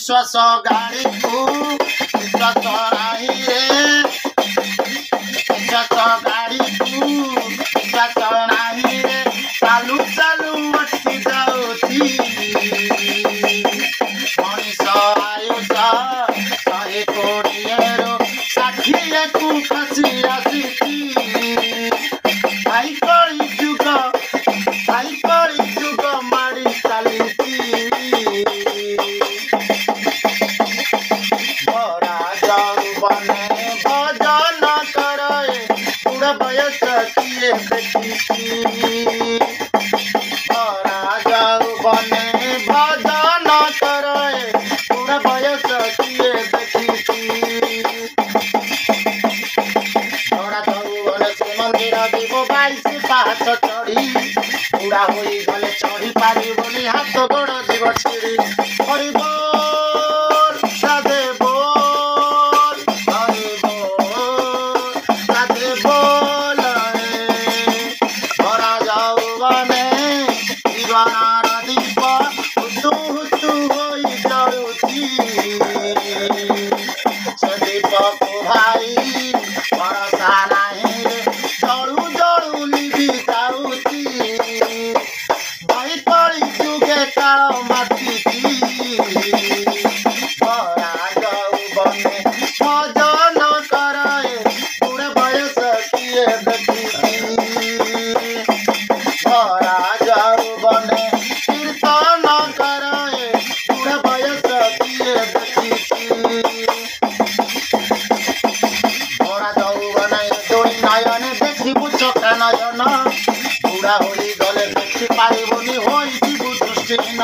विश्वास गाड़ी को विश्वास नाही रे विश्वास गाड़ी को विश्वास नाही रे चालू चालू अटकी जाऊची मनीष आयुष 120 रो 60 को खसी आसी भाई कली जुग मारी चालीची भरा जौवने भजन करे बुढ़ा बयस किए देखी भरा जौवने भजन करे बुढ़ा बयस किए देखी भरा जौवने से मंदिर जीव 22 पाहाच चढ़ी बुढ़ा हो गले चढ़ी पारि बोली हाथ गोड़ जीव छिड़ी हरि बोल राधे बोल हरि बोल राधे बोल भरा जौवने जीवनार दीप हुतु हुतु होई जळुची से दीप को भाई भरोसा नाही रे जळू जळू लिभि जाउची भाई कली जुगे काल मातीची भरा जौवने भजन करे बुढ़े बयस किए देखी भरा जौवने कीर्तन करे बुढ़े बयस किए देखी भरा जौवने जोड़ी नयन देखिबु चोखा नयन बुढ़ा हो गले देखी पारिबुनि होई जीवु दृष्टिहीन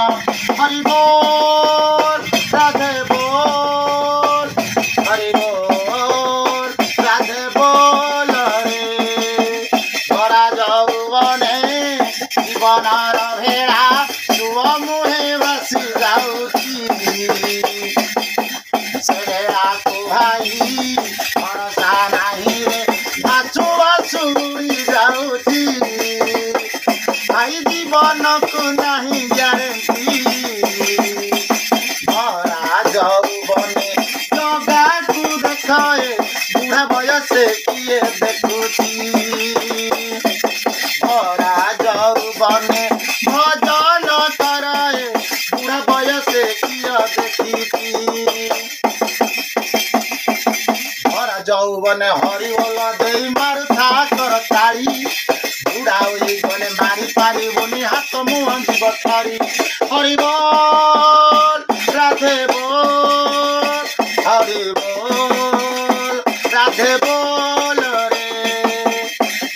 हरि बोल राधे बोल हरि बोल राधे बोल रे भरा जौवने जीवनार भेड़ा सुव मुहे बसी जाउची से भेड़ा को भाई भरोसा नाही रे नाचु बाचु उड़ी जाउची भाई जीवन को नहीं गारंटी भरा जौवने जगा को देखाए बुढ़ा बयस किए देखुची भरा जौवने भजन कराए बुढ़ा बयस किए देखी भरा जौवने हरि बोला दे मारुथा कर ताली बुढ़ा हो गले मारी पारिबुनि हाथ मुह जीव छाड़ी हरि बोल राधे बोल हरि बोल राधे बोल रे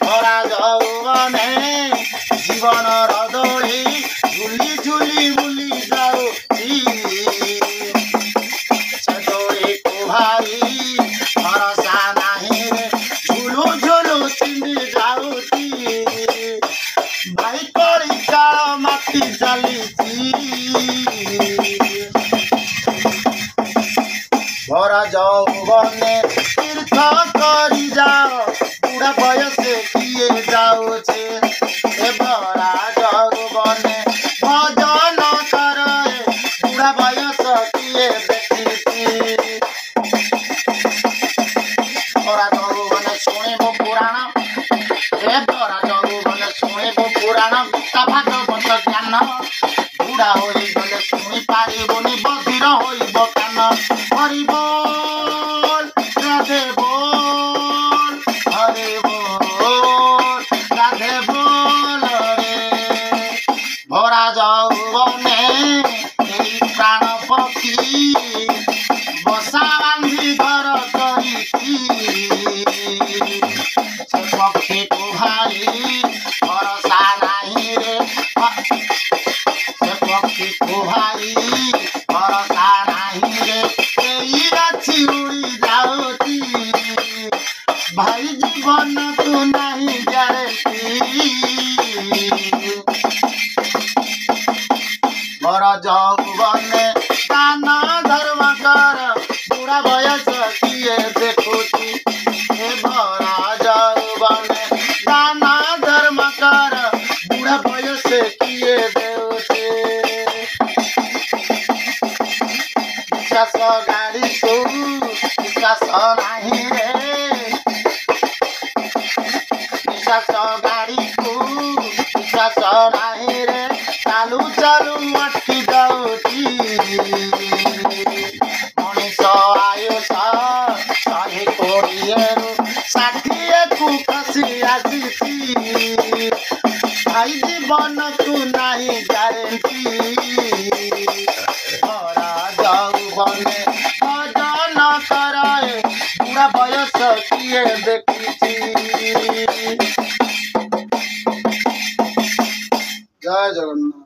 भरा जौवने जीवनर दोली झुली झुली बुली जाउची से दोली को भाई भरोसा नाही रे झुलू झुलू छिंडी जाउची भाई कली काल माटी चालीची भरा जौवने तीर्थ करी जाओ बुढ़ा बयस किए जाउछे ए भरा जौवने भजन करे बुढ़ा बयस किए देखी भरा जौवने शुणिबो पुराण ए भरा जौवने शुणिबो पुराण गीता भागवत ज्ञान बुढ़ा हो गले शुणी पारिबुनि बधिर होइब कान हरि बोल राधे बोल हरि बोल राधे बोल रे भरा जौवने एई प्राण पक्षी बसा बांधी घर करी से पक्षी को भाई भरोसा नाही रे से पक्षी को भाई भरोसा नाही रे एई गाछी उड़ी जाउची भाई जीवन को नहीं गारंटी भरा जौवने दान धर ନିଶ୍ୱାସ ଗାଡ଼ିକୁ ନିଶ୍ୱାସ ନାହିଁ ରେ ନିଶ୍ୱାସ ଗାଡ଼ିକୁ ନିଶ୍ୱାସ ନାହିଁ ରେ ଚାଲୁ ଚାଲୁ ଅଟକି ଯାଉଛି ମଣିଷ ଆୟୁଷ 120ରୁ 60କୁ ଖସି ଆସିଛି ଭାଇ ଜୀବନକୁ ନାହିଁ ଗ୍ୟାରେଣ୍ଟି ଧରା ଯୌବନେ ଭଜନ କରାଏ ବୁଢ଼ା ବୟସ କିଏ ଦେଖିଛି। ଜୟ ଜଗନ୍ନାଥ।